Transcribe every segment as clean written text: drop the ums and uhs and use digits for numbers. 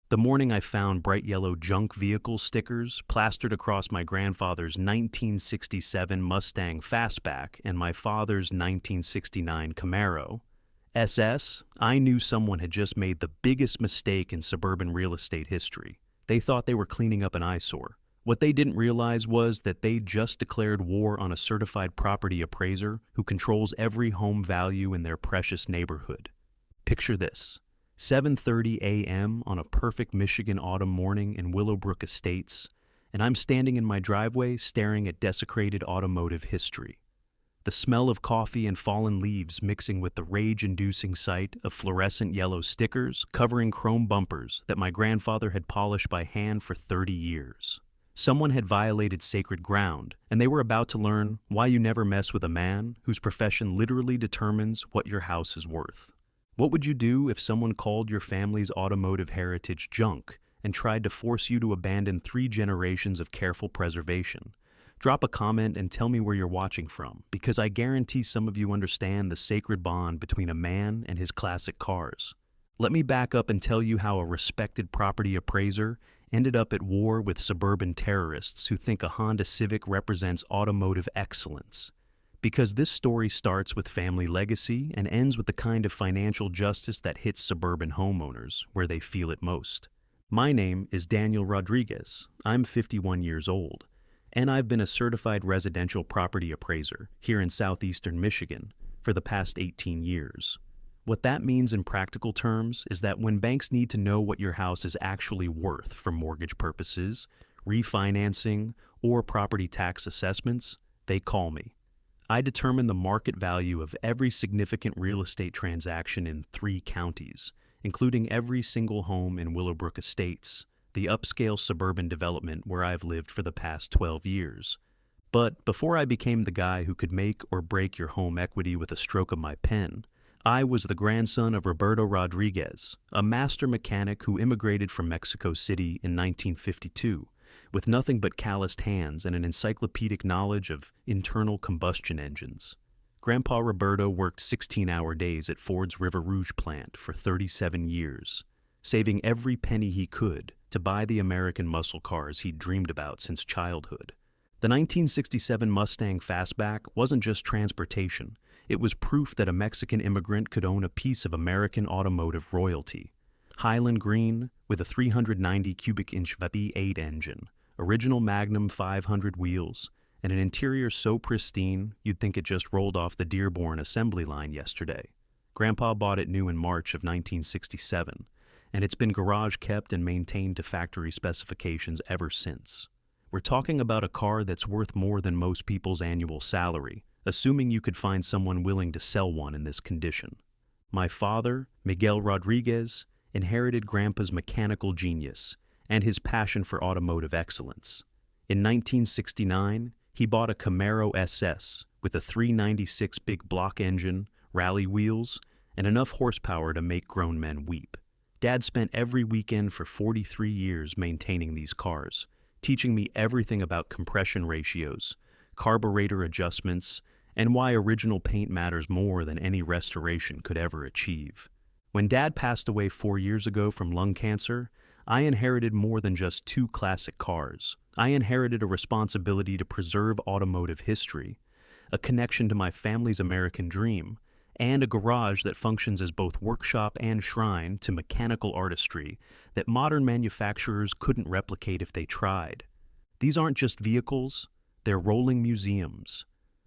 The morning I found bright yellow junk vehicle stickers plastered across my grandfather's 1967 Mustang Fastback and my father's 1969 Camaro SS, I knew someone had just made the biggest mistake in suburban real estate history. They thought they were cleaning up an eyesore. What they didn't realize was that they just declared war on a certified property appraiser who controls every home value in their precious neighborhood. Picture this: 7:30 a.m. on a perfect Michigan autumn morning in Willowbrook Estates, and I'm standing in my driveway staring at desecrated automotive history. The smell of coffee and fallen leaves mixing with the rage-inducing sight of fluorescent yellow stickers covering chrome bumpers that my grandfather had polished by hand for 30 years. Someone had violated sacred ground, and they were about to learn why you never mess with a man whose profession literally determines what your house is worth. What would you do if someone called your family's automotive heritage junk and tried to force you to abandon 3 generations of careful preservation? Drop a comment and tell me where you're watching from, because I guarantee some of you understand the sacred bond between a man and his classic cars. Let me back up and tell you how a respected property appraiser ended up at war with suburban terrorists who think a Honda Civic represents automotive excellence. Because this story starts with family legacy and ends with the kind of financial justice that hits suburban homeowners where they feel it most. My name is Daniel Rodriguez. I'm 51 years old, and I've been a certified residential property appraiser here in southeastern Michigan for the past 18 years. What that means in practical terms is that when banks need to know what your house is actually worth for mortgage purposes, refinancing, or property tax assessments, they call me. I determine the market value of every significant real estate transaction in 3 counties, including every single home in Willowbrook Estates, the upscale suburban development where I've lived for the past 12 years. But before I became the guy who could make or break your home equity with a stroke of my pen, I was the grandson of Roberto Rodriguez, a master mechanic who immigrated from Mexico City in 1952, with nothing but calloused hands and an encyclopedic knowledge of internal combustion engines. Grandpa Roberto worked 16-hour days at Ford's River Rouge plant for 37 years, saving every penny he could to buy the American muscle cars he'd dreamed about since childhood. The 1967 Mustang Fastback wasn't just transportation. It was proof that a Mexican immigrant could own a piece of American automotive royalty. Highland green with a 390 cubic inch V8 engine, original Magnum 500 wheels, and an interior so pristine you'd think it just rolled off the Dearborn assembly line yesterday. Grandpa bought it new in March of 1967, and it's been garage kept and maintained to factory specifications ever since. We're talking about a car that's worth more than most people's annual salary, assuming you could find someone willing to sell one in this condition. My father, Miguel Rodriguez, inherited Grandpa's mechanical genius and his passion for automotive excellence. In 1969, he bought a Camaro SS with a 396 big block engine, rally wheels, and enough horsepower to make grown men weep. Dad spent every weekend for 43 years maintaining these cars, teaching me everything about compression ratios, carburetor adjustments, and why original paint matters more than any restoration could ever achieve. When Dad passed away 4 years ago from lung cancer, I inherited more than just 2 classic cars. I inherited a responsibility to preserve automotive history, a connection to my family's American dream, and a garage that functions as both workshop and shrine to mechanical artistry that modern manufacturers couldn't replicate if they tried. These aren't just vehicles, they're rolling museums.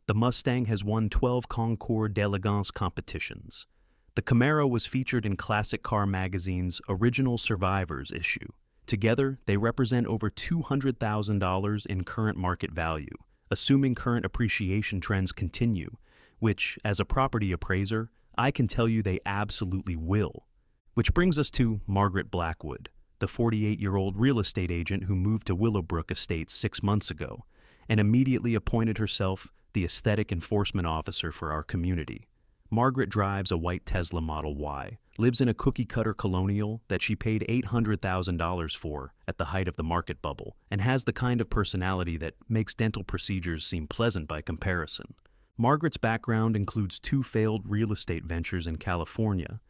The Mustang has won 12 Concours d'Elegance competitions. The Camaro was featured in Classic Car Magazine's Original Survivors issue. Together, they represent over $200,000 in current market value, assuming current appreciation trends continue, which, as a property appraiser, I can tell you they absolutely will. Which brings us to Margaret Blackwood, the 48-year-old real estate agent who moved to Willowbrook Estates 6 months ago, and immediately appointed herself the aesthetic enforcement officer for our community. Margaret drives a white Tesla Model Y, lives in a cookie-cutter colonial that she paid $800,000 for at the height of the market bubble, and has the kind of personality that makes dental procedures seem pleasant by comparison. Margaret's background includes 2 failed real estate ventures in California,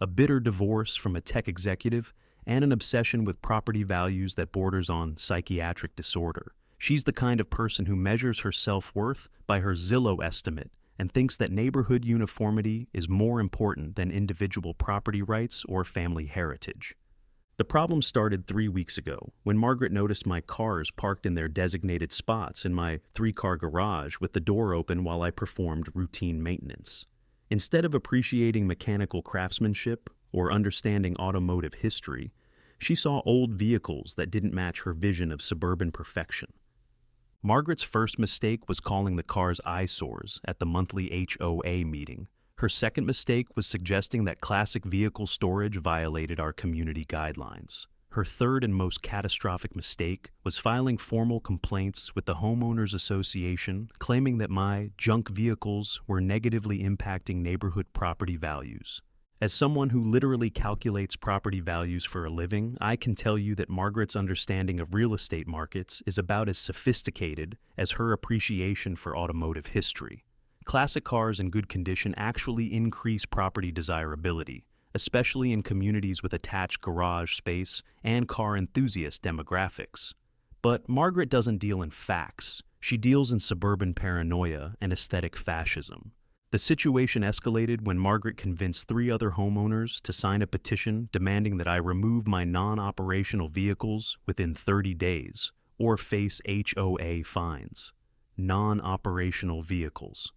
a bitter divorce from a tech executive, and an obsession with property values that borders on psychiatric disorder. She's the kind of person who measures her self-worth by her Zillow estimate and thinks that neighborhood uniformity is more important than individual property rights or family heritage. The problem started 3 weeks ago when Margaret noticed my cars parked in their designated spots in my 3-car garage with the door open while I performed routine maintenance. Instead of appreciating mechanical craftsmanship or understanding automotive history, she saw old vehicles that didn't match her vision of suburban perfection. Margaret's first mistake was calling the cars eyesores at the monthly HOA meeting. Her second mistake was suggesting that classic vehicle storage violated our community guidelines. Her third and most catastrophic mistake was filing formal complaints with the Homeowners Association, claiming that my junk vehicles were negatively impacting neighborhood property values. As someone who literally calculates property values for a living, I can tell you that Margaret's understanding of real estate markets is about as sophisticated as her appreciation for automotive history. Classic cars in good condition actually increase property desirability, especially in communities with attached garage space and car enthusiast demographics. But Margaret doesn't deal in facts. She deals in suburban paranoia and aesthetic fascism. The situation escalated when Margaret convinced 3 other homeowners to sign a petition demanding that I remove my non-operational vehicles within 30 days or face HOA fines. Non-operational vehicles.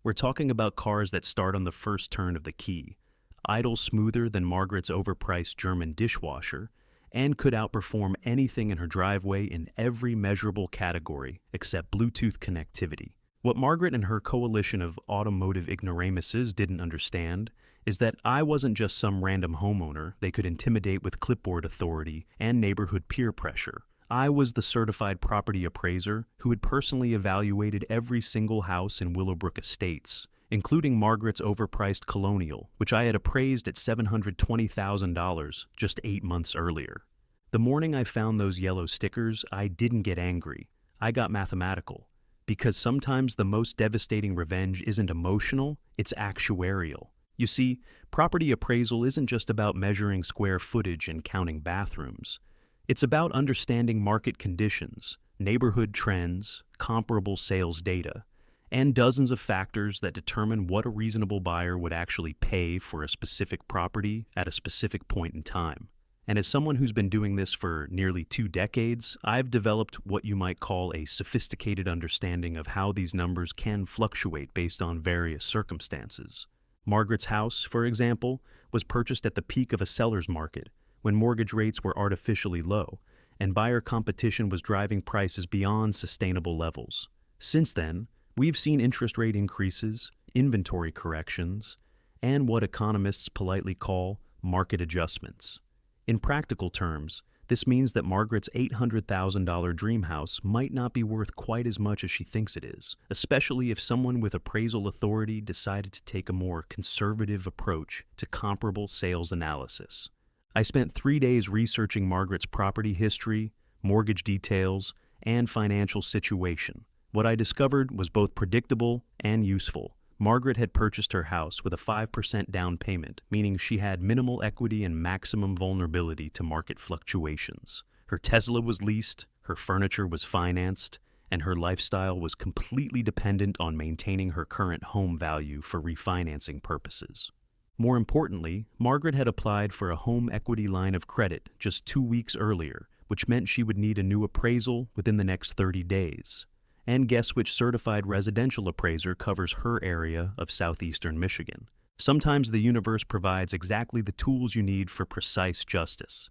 We're talking about cars that start on the first turn of the key, idle smoother than Margaret's overpriced German dishwasher, and could outperform anything in her driveway in every measurable category except Bluetooth connectivity. What Margaret and her coalition of automotive ignoramuses didn't understand is that I wasn't just some random homeowner they could intimidate with clipboard authority and neighborhood peer pressure. I was the certified property appraiser who had personally evaluated every single house in Willowbrook Estates, including Margaret's overpriced colonial, which I had appraised at $720,000 just 8 months earlier. The morning I found those yellow stickers, I didn't get angry. I got mathematical. Because sometimes the most devastating revenge isn't emotional, it's actuarial. You see, property appraisal isn't just about measuring square footage and counting bathrooms. It's about understanding market conditions, neighborhood trends, comparable sales data, and dozens of factors that determine what a reasonable buyer would actually pay for a specific property at a specific point in time. And as someone who's been doing this for nearly 2 decades, I've developed what you might call a sophisticated understanding of how these numbers can fluctuate based on various circumstances. Margaret's house, for example, was purchased at the peak of a seller's market, when mortgage rates were artificially low, and buyer competition was driving prices beyond sustainable levels. Since then, we've seen interest rate increases, inventory corrections, and what economists politely call market adjustments. In practical terms, this means that Margaret's $800,000 dream house might not be worth quite as much as she thinks it is, especially if someone with appraisal authority decided to take a more conservative approach to comparable sales analysis. I spent 3 days researching Margaret's property history, mortgage details, and financial situation. What I discovered was both predictable and useful. Margaret had purchased her house with a 5% down payment, meaning she had minimal equity and maximum vulnerability to market fluctuations. Her Tesla was leased, her furniture was financed, and her lifestyle was completely dependent on maintaining her current home value for refinancing purposes. More importantly, Margaret had applied for a home equity line of credit just 2 weeks earlier, which meant she would need a new appraisal within the next 30 days. And guess which certified residential appraiser covers her area of southeastern Michigan? Sometimes the universe provides exactly the tools you need for precise justice.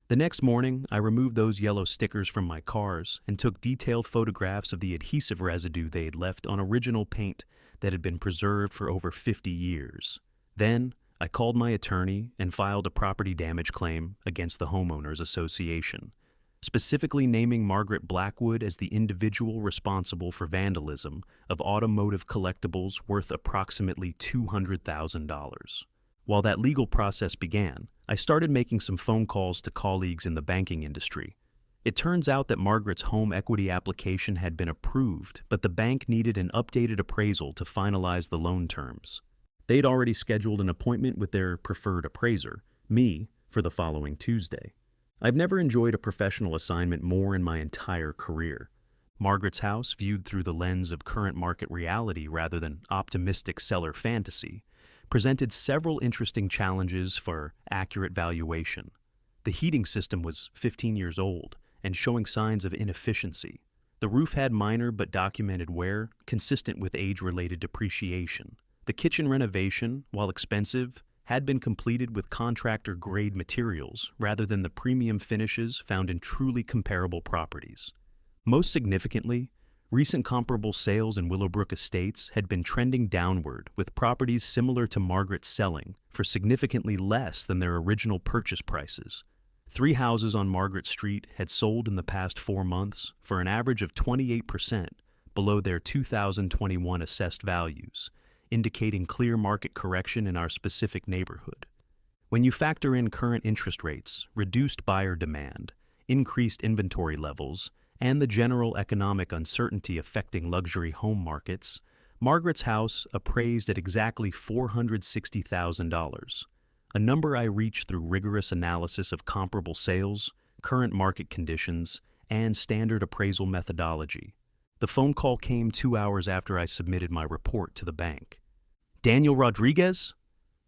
The next morning, I removed those yellow stickers from my cars and took detailed photographs of the adhesive residue they had left on original paint that had been preserved for over 50 years. Then, I called my attorney and filed a property damage claim against the Homeowners Association, specifically naming Margaret Blackwood as the individual responsible for vandalism of automotive collectibles worth approximately $200,000. While that legal process began, I started making some phone calls to colleagues in the banking industry. It turns out that Margaret's home equity application had been approved, but the bank needed an updated appraisal to finalize the loan terms. They'd already scheduled an appointment with their preferred appraiser, me, for the following Tuesday. I've never enjoyed a professional assignment more in my entire career. Margaret's house, viewed through the lens of current market reality rather than optimistic seller fantasy, presented several interesting challenges for accurate valuation. The heating system was 15 years old and showing signs of inefficiency. The roof had minor but documented wear, consistent with age-related depreciation. The kitchen renovation, while expensive, had been completed with contractor-grade materials rather than the premium finishes found in truly comparable properties. Most significantly, recent comparable sales in Willowbrook Estates had been trending downward, with properties similar to Margaret's selling for significantly less than their original purchase prices. 3 houses on Margaret Street had sold in the past 4 months for an average of 28% below their 2021 assessed values, indicating clear market correction in our specific neighborhood. When you factor in current interest rates, reduced buyer demand, increased inventory levels, and the general economic uncertainty affecting luxury home markets, Margaret's house appraised at exactly $460,000, a number I reached through rigorous analysis of comparable sales, current market conditions, and standard appraisal methodology. The phone call came 2 hours after I submitted my report to the bank. "Daniel Rodriguez?"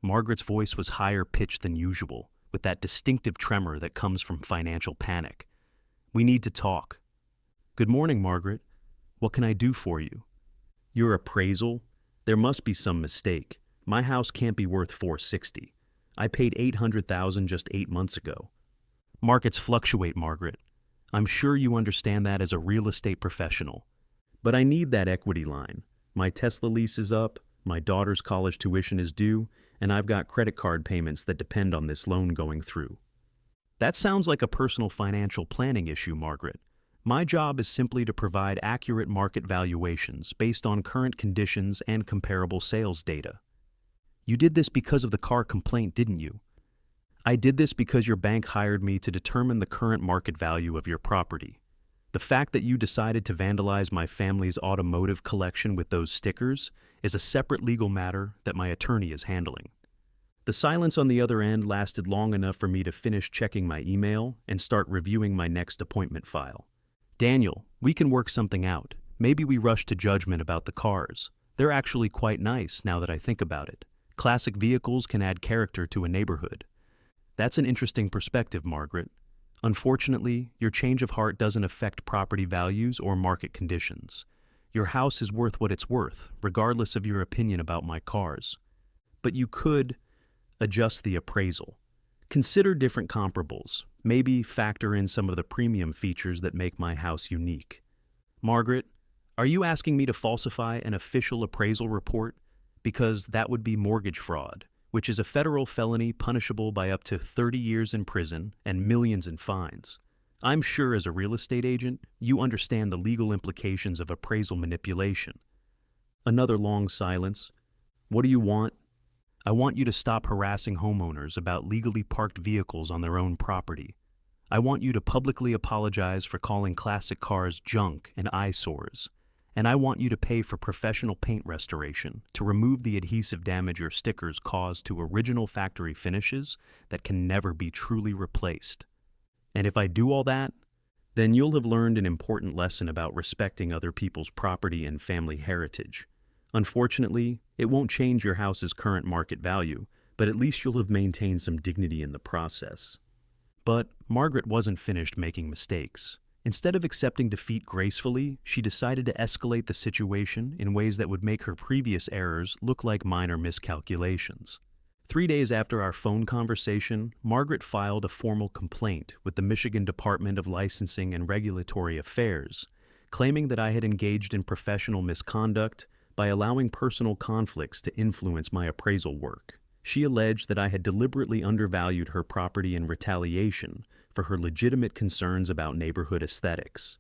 Margaret's voice was higher pitched than usual, with that distinctive tremor that comes from financial panic. "We need to talk." "Good morning, Margaret. What can I do for you?" "Your appraisal? There must be some mistake. My house can't be worth $460. I paid $800,000 just 8 months ago." "Markets fluctuate, Margaret. I'm sure you understand that as a real estate professional. But I need that equity line. My Tesla lease is up, my daughter's college tuition is due, and I've got credit card payments that depend on this loan going through." "That sounds like a personal financial planning issue, Margaret. My job is simply to provide accurate market valuations based on current conditions and comparable sales data." "You did this because of the car complaint, didn't you?" "I did this because your bank hired me to determine the current market value of your property. The fact that you decided to vandalize my family's automotive collection with those stickers is a separate legal matter that my attorney is handling." The silence on the other end lasted long enough for me to finish checking my email and start reviewing my next appointment file. "Daniel, we can work something out. Maybe we rush to judgment about the cars. They're actually quite nice now that I think about it. Classic vehicles can add character to a neighborhood." "That's an interesting perspective, Margaret. Unfortunately, your change of heart doesn't affect property values or market conditions. Your house is worth what it's worth, regardless of your opinion about my cars. But you could adjust the appraisal. Consider different comparables. Maybe factor in some of the premium features that make my house unique." "Margaret, are you asking me to falsify an official appraisal report? Because that would be mortgage fraud, which is a federal felony punishable by up to 30 years in prison and millions in fines. I'm sure as a real estate agent, you understand the legal implications of appraisal manipulation." Another long silence. "What do you want?" "I want you to stop harassing homeowners about legally parked vehicles on their own property. I want you to publicly apologize for calling classic cars junk and eyesores. And I want you to pay for professional paint restoration to remove the adhesive damage your stickers cause to original factory finishes that can never be truly replaced. And if I do all that, then you'll have learned an important lesson about respecting other people's property and family heritage. Unfortunately, it won't change your house's current market value, but at least you'll have maintained some dignity in the process." But Margaret wasn't finished making mistakes. Instead of accepting defeat gracefully, she decided to escalate the situation in ways that would make her previous errors look like minor miscalculations. 3 days after our phone conversation, Margaret filed a formal complaint with the Michigan Department of Licensing and Regulatory Affairs, claiming that I had engaged in professional misconduct by allowing personal conflicts to influence my appraisal work. She alleged that I had deliberately undervalued her property in retaliation for her legitimate concerns about neighborhood aesthetics.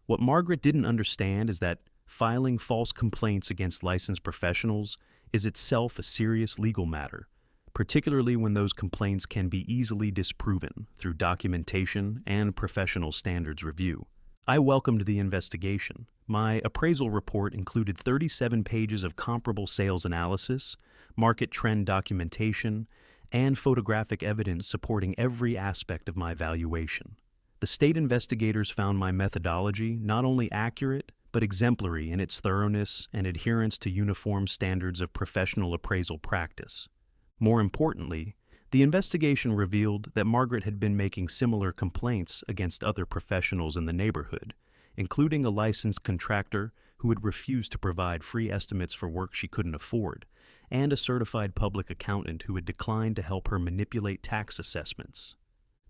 What Margaret didn't understand is that filing false complaints against licensed professionals is itself a serious legal matter, particularly when those complaints can be easily disproven through documentation and professional standards review. I welcomed the investigation. My appraisal report included 37 pages of comparable sales analysis, market trend documentation, and photographic evidence supporting every aspect of my valuation. The state investigators found my methodology not only accurate, but exemplary in its thoroughness and adherence to uniform standards of professional appraisal practice. More importantly, the investigation revealed that Margaret had been making similar complaints against other professionals in the neighborhood, including a licensed contractor who had refused to provide free estimates for work she couldn't afford, and a certified public accountant who had declined to help her manipulate tax assessments.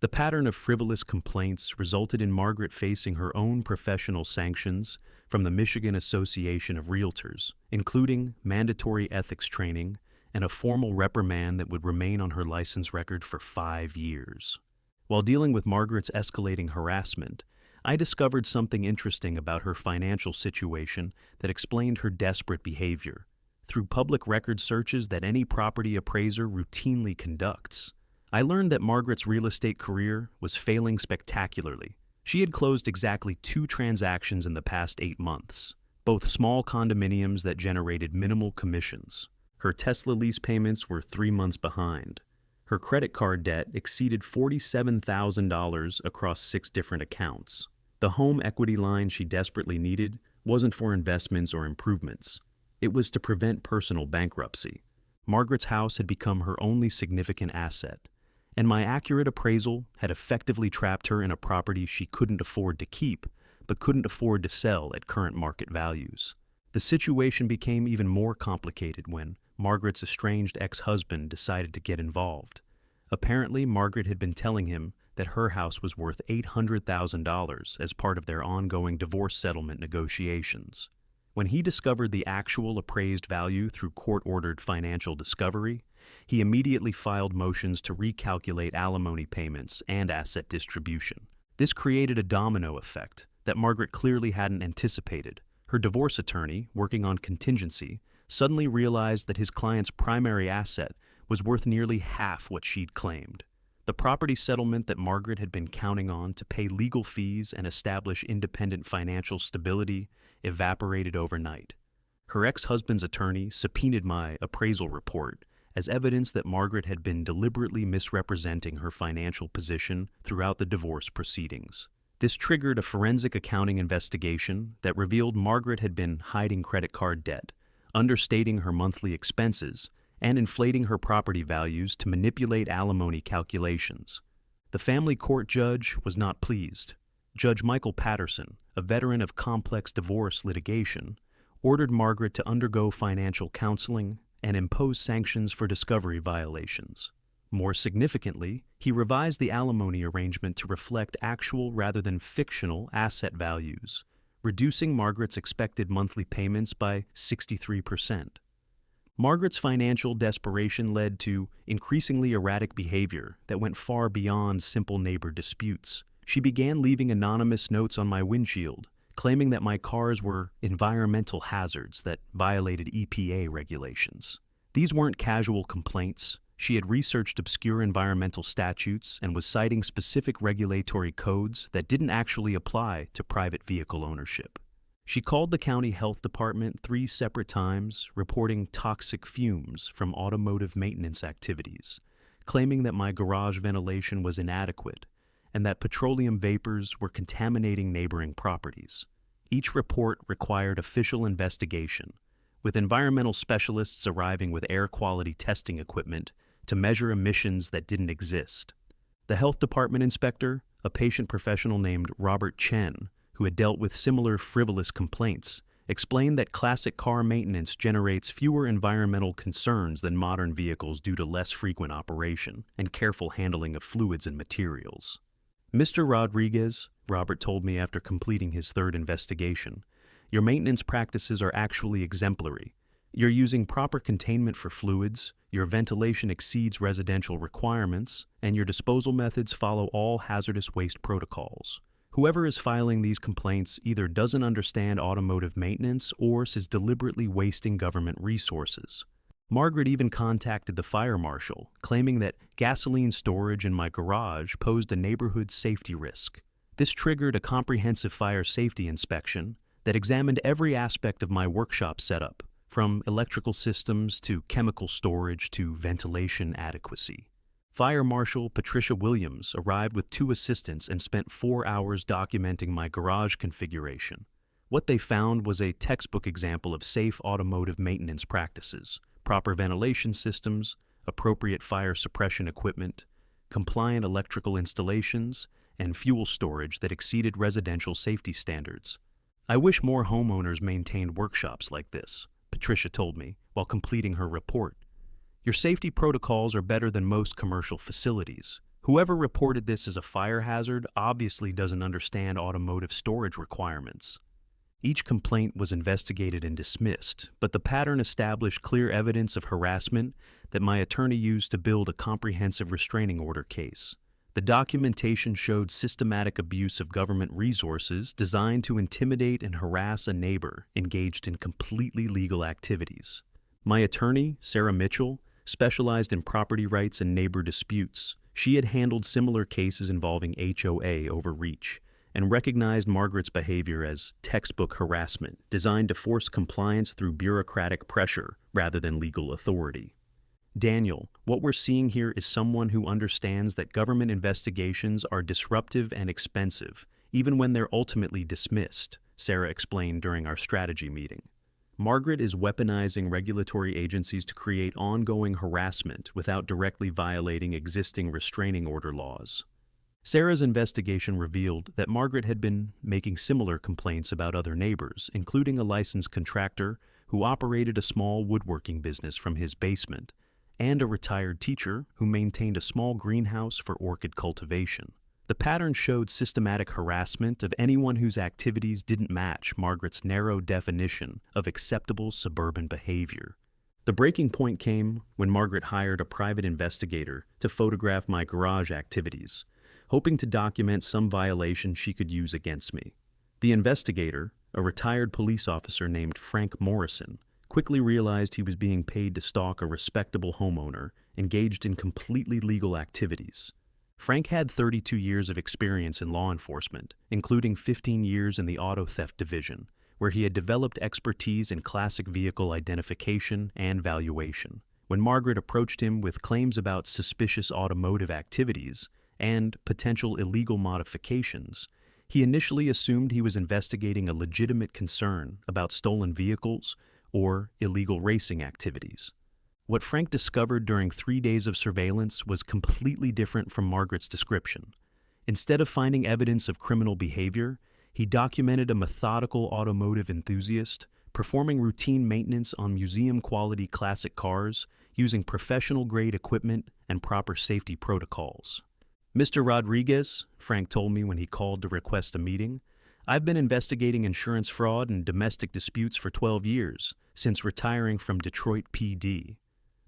The pattern of frivolous complaints resulted in Margaret facing her own professional sanctions from the Michigan Association of Realtors, including mandatory ethics training and a formal reprimand that would remain on her license record for 5 years. While dealing with Margaret's escalating harassment, I discovered something interesting about her financial situation that explained her desperate behavior. Through public record searches that any property appraiser routinely conducts, I learned that Margaret's real estate career was failing spectacularly. She had closed exactly 2 transactions in the past 8 months, both small condominiums that generated minimal commissions. Her Tesla lease payments were 3 months behind. Her credit card debt exceeded $47,000 across 6 different accounts. The home equity line she desperately needed wasn't for investments or improvements. It was to prevent personal bankruptcy. Margaret's house had become her only significant asset, and my accurate appraisal had effectively trapped her in a property she couldn't afford to keep, but couldn't afford to sell at current market values. The situation became even more complicated when Margaret's estranged ex-husband decided to get involved. Apparently, Margaret had been telling him that her house was worth $800,000 as part of their ongoing divorce settlement negotiations. When he discovered the actual appraised value through court-ordered financial discovery, he immediately filed motions to recalculate alimony payments and asset distribution. This created a domino effect that Margaret clearly hadn't anticipated. Her divorce attorney, working on contingency, suddenly realized that his client's primary asset was worth nearly half what she'd claimed. The property settlement that Margaret had been counting on to pay legal fees and establish independent financial stability evaporated overnight. Her ex-husband's attorney subpoenaed my appraisal report as evidence that Margaret had been deliberately misrepresenting her financial position throughout the divorce proceedings. This triggered a forensic accounting investigation that revealed Margaret had been hiding credit card debt, understating her monthly expenses, and inflating her property values to manipulate alimony calculations. The family court judge was not pleased. Judge Michael Patterson, a veteran of complex divorce litigation, ordered Margaret to undergo financial counseling and impose sanctions for discovery violations. More significantly, he revised the alimony arrangement to reflect actual rather than fictional asset values, reducing Margaret's expected monthly payments by 63%. Margaret's financial desperation led to increasingly erratic behavior that went far beyond simple neighbor disputes. She began leaving anonymous notes on my windshield, claiming that my cars were environmental hazards that violated EPA regulations. These weren't casual complaints. She had researched obscure environmental statutes and was citing specific regulatory codes that didn't actually apply to private vehicle ownership. She called the county health department 3 separate times, reporting toxic fumes from automotive maintenance activities, claiming that my garage ventilation was inadequate and that petroleum vapors were contaminating neighboring properties. Each report required official investigation, with environmental specialists arriving with air quality testing equipment to measure emissions that didn't exist. The health department inspector, a patient professional named Robert Chen, who had dealt with similar frivolous complaints, explained that classic car maintenance generates fewer environmental concerns than modern vehicles due to less frequent operation and careful handling of fluids and materials. Mr. Rodriguez, Robert told me after completing his 3rd investigation, your maintenance practices are actually exemplary. You're using proper containment for fluids, your ventilation exceeds residential requirements, and your disposal methods follow all hazardous waste protocols. Whoever is filing these complaints either doesn't understand automotive maintenance or is deliberately wasting government resources. Margaret even contacted the fire marshal, claiming that gasoline storage in my garage posed a neighborhood safety risk. This triggered a comprehensive fire safety inspection that examined every aspect of my workshop setup, from electrical systems to chemical storage to ventilation adequacy. Fire Marshal Patricia Williams arrived with 2 assistants and spent 4 hours documenting my garage configuration. What they found was a textbook example of safe automotive maintenance practices, proper ventilation systems, appropriate fire suppression equipment, compliant electrical installations, and fuel storage that exceeded residential safety standards. "I wish more homeowners maintained workshops like this," Patricia told me while completing her report. "Your safety protocols are better than most commercial facilities. Whoever reported this as a fire hazard obviously doesn't understand automotive storage requirements." Each complaint was investigated and dismissed, but the pattern established clear evidence of harassment that my attorney used to build a comprehensive restraining order case. The documentation showed systematic abuse of government resources designed to intimidate and harass a neighbor engaged in completely legal activities. My attorney, Sarah Mitchell, specialized in property rights and neighbor disputes. She had handled similar cases involving HOA overreach and recognized Margaret's behavior as textbook harassment, designed to force compliance through bureaucratic pressure rather than legal authority. "Daniel, what we're seeing here is someone who understands that government investigations are disruptive and expensive, even when they're ultimately dismissed," Sarah explained during our strategy meeting. "Margaret is weaponizing regulatory agencies to create ongoing harassment without directly violating existing restraining order laws." Sarah's investigation revealed that Margaret had been making similar complaints about other neighbors, including a licensed contractor who operated a small woodworking business from his basement, and a retired teacher who maintained a small greenhouse for orchid cultivation. The pattern showed systematic harassment of anyone whose activities didn't match Margaret's narrow definition of acceptable suburban behavior. The breaking point came when Margaret hired a private investigator to photograph my garage activities, hoping to document some violation she could use against me. The investigator, a retired police officer named Frank Morrison, quickly realized he was being paid to stalk a respectable homeowner engaged in completely legal activities. Frank had 32 years of experience in law enforcement, including 15 years in the auto theft division, where he had developed expertise in classic vehicle identification and valuation. When Margaret approached him with claims about suspicious automotive activities and potential illegal modifications, he initially assumed he was investigating a legitimate concern about stolen vehicles or illegal racing activities. What Frank discovered during 3 days of surveillance was completely different from Margaret's description. Instead of finding evidence of criminal behavior, he documented a methodical automotive enthusiast performing routine maintenance on museum-quality classic cars using professional-grade equipment and proper safety protocols. "Mr. Rodriguez," Frank told me when he called to request a meeting, "I've been investigating insurance fraud and domestic disputes for 12 years, since retiring from Detroit PD.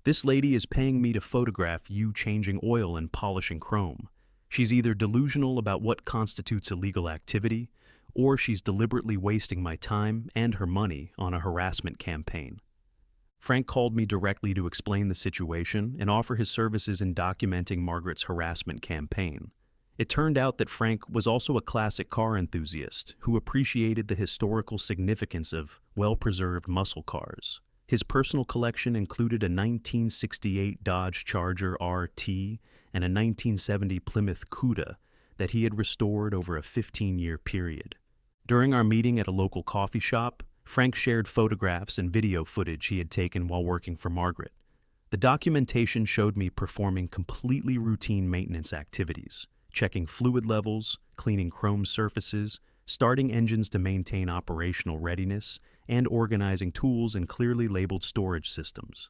This lady is paying me to photograph you changing oil and polishing chrome. She's either delusional about what constitutes illegal activity, or she's deliberately wasting my time and her money on a harassment campaign." Frank called me directly to explain the situation and offer his services in documenting Margaret's harassment campaign. It turned out that Frank was also a classic car enthusiast who appreciated the historical significance of well-preserved muscle cars. His personal collection included a 1968 Dodge Charger RT and a 1970 Plymouth Cuda that he had restored over a 15-year period. During our meeting at a local coffee shop, Frank shared photographs and video footage he had taken while working for Margaret. The documentation showed me performing completely routine maintenance activities, checking fluid levels, cleaning chrome surfaces, starting engines to maintain operational readiness, and organizing tools in clearly labeled storage systems.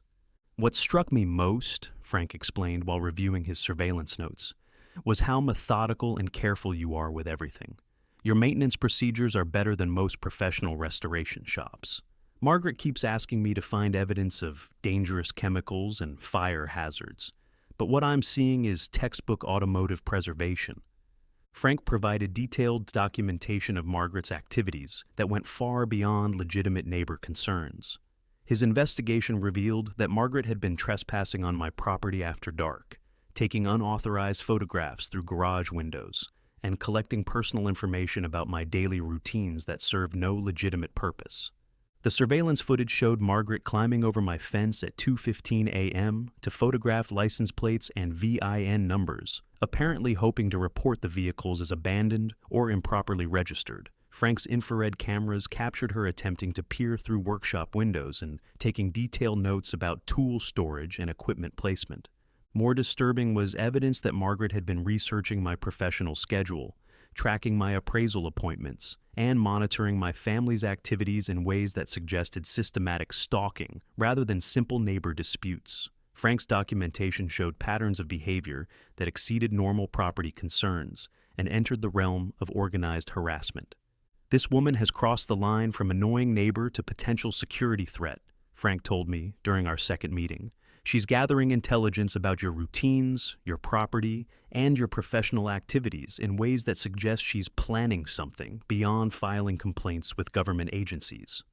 "What struck me most," Frank explained while reviewing his surveillance notes, "was how methodical and careful you are with everything. Your maintenance procedures are better than most professional restoration shops. Margaret keeps asking me to find evidence of dangerous chemicals and fire hazards, but what I'm seeing is textbook automotive preservation." Frank provided detailed documentation of Margaret's activities that went far beyond legitimate neighbor concerns. His investigation revealed that Margaret had been trespassing on my property after dark, taking unauthorized photographs through garage windows, and collecting personal information about my daily routines that served no legitimate purpose. The surveillance footage showed Margaret climbing over my fence at 2:15 a.m. to photograph license plates and VIN numbers, apparently hoping to report the vehicles as abandoned or improperly registered. Frank's infrared cameras captured her attempting to peer through workshop windows and taking detailed notes about tool storage and equipment placement. More disturbing was evidence that Margaret had been researching my professional schedule, tracking my appraisal appointments, and monitoring my family's activities in ways that suggested systematic stalking rather than simple neighbor disputes. Frank's documentation showed patterns of behavior that exceeded normal property concerns and entered the realm of organized harassment. "This woman has crossed the line from annoying neighbor to potential security threat," Frank told me during our second meeting. "She's gathering intelligence about your routines, your property, and your professional activities in ways that suggest she's planning something beyond filing complaints with government agencies."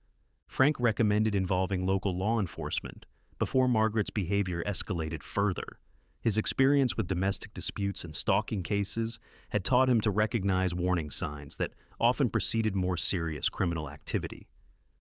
Frank recommended involving local law enforcement before Margaret's behavior escalated further. His experience with domestic disputes and stalking cases had taught him to recognize warning signs that often preceded more serious criminal activity.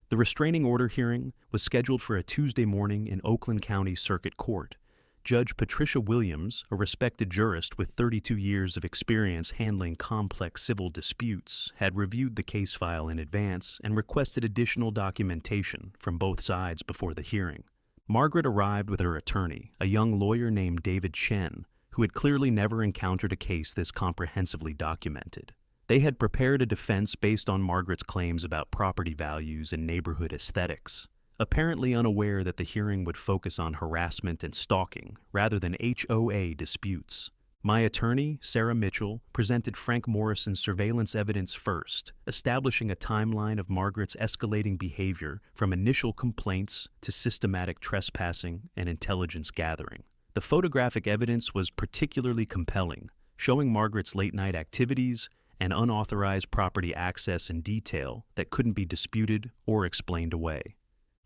The restraining order hearing was scheduled for a Tuesday morning in Oakland County Circuit Court. Judge Patricia Williams, a respected jurist with 32 years of experience handling complex civil disputes, had reviewed the case file in advance and requested additional documentation from both sides before the hearing. Margaret arrived with her attorney, a young lawyer named David Chen, who had clearly never encountered a case this comprehensively documented. They had prepared a defense based on Margaret's claims about property values and neighborhood aesthetics, apparently unaware that the hearing would focus on harassment and stalking rather than HOA disputes. My attorney, Sarah Mitchell, presented Frank Morrison's surveillance evidence first, establishing a timeline of Margaret's escalating behavior from initial complaints to systematic trespassing and intelligence gathering. The photographic evidence was particularly compelling, showing Margaret's late-night activities and unauthorized property access in detail that couldn't be disputed or explained away.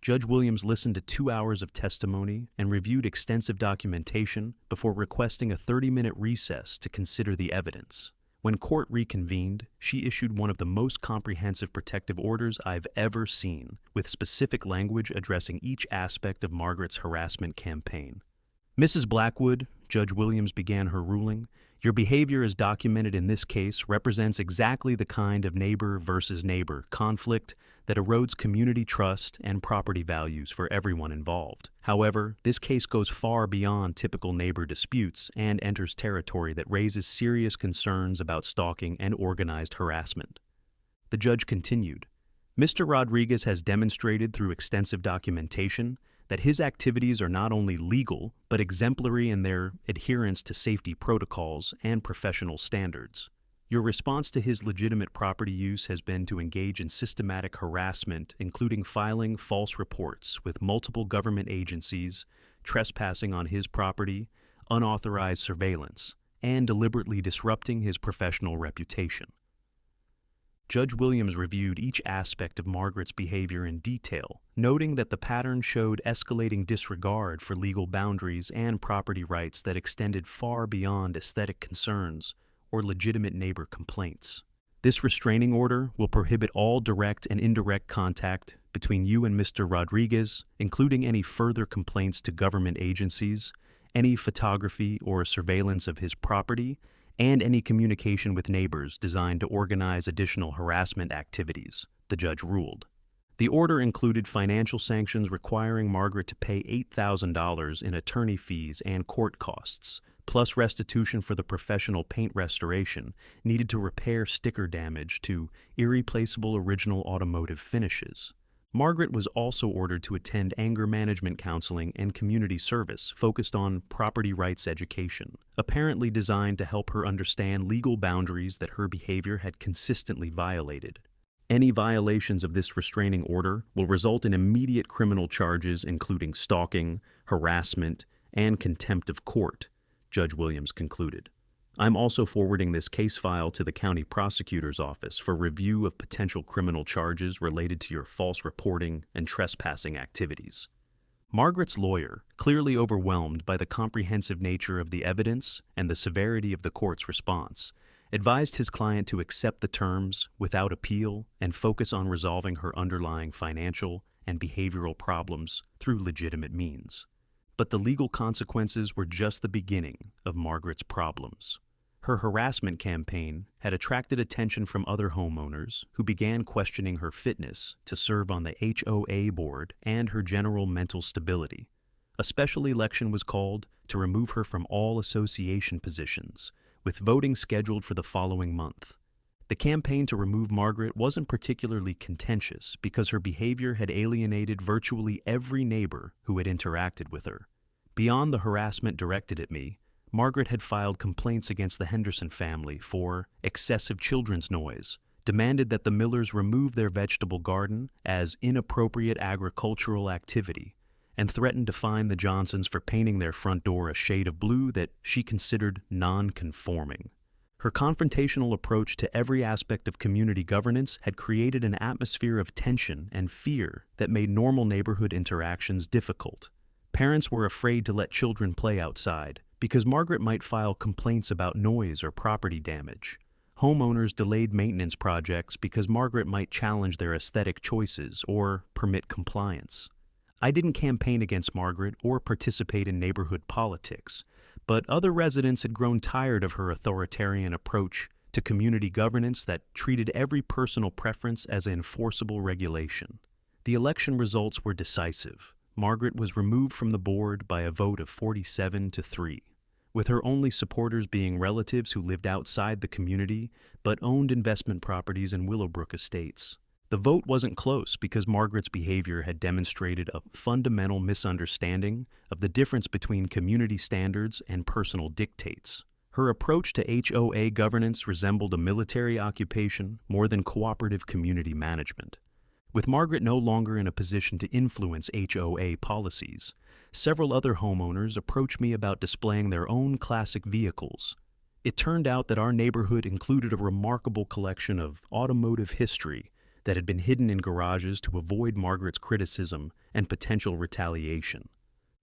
Judge Williams listened to 2 hours of testimony and reviewed extensive documentation before requesting a 30-minute recess to consider the evidence. When court reconvened, she issued one of the most comprehensive protective orders I've ever seen, with specific language addressing each aspect of Margaret's harassment campaign. "Mrs. Blackwood," Judge Williams began her ruling, "your behavior as documented in this case represents exactly the kind of neighbor versus neighbor conflict that erodes community trust and property values for everyone involved. However, this case goes far beyond typical neighbor disputes and enters territory that raises serious concerns about stalking and organized harassment." The judge continued, "Mr. Rodriguez has demonstrated through extensive documentation that his activities are not only legal, but exemplary in their adherence to safety protocols and professional standards. Your response to his legitimate property use has been to engage in systematic harassment, including filing false reports with multiple government agencies, trespassing on his property, unauthorized surveillance, and deliberately disrupting his professional reputation." Judge Williams reviewed each aspect of Margaret's behavior in detail, noting that the pattern showed escalating disregard for legal boundaries and property rights that extended far beyond aesthetic concerns or legitimate neighbor complaints. "This restraining order will prohibit all direct and indirect contact between you and Mr. Rodriguez, including any further complaints to government agencies, any photography or surveillance of his property, and any communication with neighbors designed to organize additional harassment activities," the judge ruled. The order included financial sanctions requiring Margaret to pay $8,000 in attorney fees and court costs, plus restitution for the professional paint restoration needed to repair sticker damage to irreplaceable original automotive finishes. Margaret was also ordered to attend anger management counseling and community service focused on property rights education, apparently designed to help her understand legal boundaries that her behavior had consistently violated. Any violations of this restraining order will result in immediate criminal charges including stalking, harassment, and contempt of court, Judge Williams concluded. "I'm also forwarding this case file to the county prosecutor's office for review of potential criminal charges related to your false reporting and trespassing activities." Margaret's lawyer, clearly overwhelmed by the comprehensive nature of the evidence and the severity of the court's response, advised his client to accept the terms without appeal and focus on resolving her underlying financial and behavioral problems through legitimate means. But the legal consequences were just the beginning of Margaret's problems. Her harassment campaign had attracted attention from other homeowners who began questioning her fitness to serve on the HOA board and her general mental stability. A special election was called to remove her from all association positions, with voting scheduled for the following month. The campaign to remove Margaret wasn't particularly contentious because her behavior had alienated virtually every neighbor who had interacted with her. Beyond the harassment directed at me, Margaret had filed complaints against the Henderson family for excessive children's noise, demanded that the Millers remove their vegetable garden as inappropriate agricultural activity, and threatened to fine the Johnsons for painting their front door a shade of blue that she considered non-conforming. Her confrontational approach to every aspect of community governance had created an atmosphere of tension and fear that made normal neighborhood interactions difficult. Parents were afraid to let children play outside because Margaret might file complaints about noise or property damage. Homeowners delayed maintenance projects because Margaret might challenge their aesthetic choices or permit compliance. I didn't campaign against Margaret or participate in neighborhood politics, but other residents had grown tired of her authoritarian approach to community governance that treated every personal preference as an enforceable regulation. The election results were decisive. Margaret was removed from the board by a vote of 47-3, with her only supporters being relatives who lived outside the community but owned investment properties in Willowbrook Estates. The vote wasn't close because Margaret's behavior had demonstrated a fundamental misunderstanding of the difference between community standards and personal dictates. Her approach to HOA governance resembled a military occupation more than cooperative community management. With Margaret no longer in a position to influence HOA policies, several other homeowners approached me about displaying their own classic vehicles. It turned out that our neighborhood included a remarkable collection of automotive history that had been hidden in garages to avoid Margaret's criticism and potential retaliation.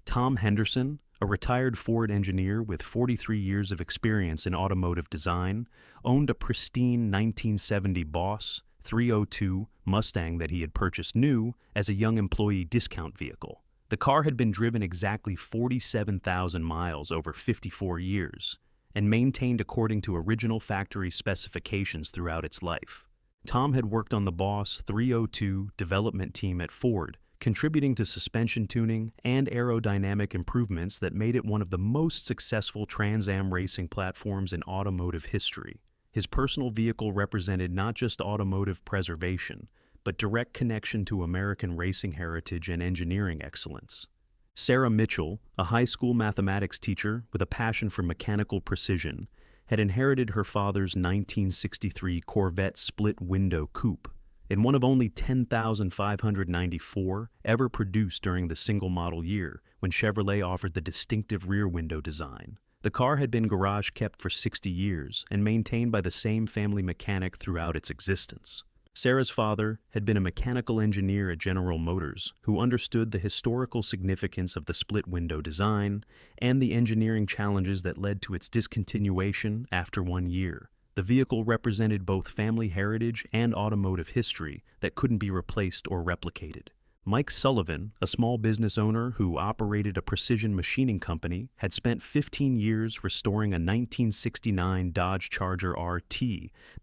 Tom Henderson, a retired Ford engineer with 43 years of experience in automotive design, owned a pristine 1970 Boss 302 Mustang that he had purchased new as a young employee discount vehicle. The car had been driven exactly 47,000 miles over 54 years and maintained according to original factory specifications throughout its life. Tom had worked on the Boss 302 development team at Ford, contributing to suspension tuning and aerodynamic improvements that made it one of the most successful Trans Am racing platforms in automotive history. His personal vehicle represented not just automotive preservation, but direct connection to American racing heritage and engineering excellence. Sarah Mitchell, a high school mathematics teacher with a passion for mechanical precision, had inherited her father's 1963 Corvette split-window coupe, in one of only 10,594 ever produced during the single-model year when Chevrolet offered the distinctive rear window design. The car had been garage-kept for 60 years and maintained by the same family mechanic throughout its existence. Sarah's father had been a mechanical engineer at General Motors who understood the historical significance of the split-window design and the engineering challenges that led to its discontinuation after 1 year. The vehicle represented both family heritage and automotive history that couldn't be replaced or replicated. Mike Sullivan, a small business owner who operated a precision machining company, had spent 15 years restoring a 1969 Dodge Charger RT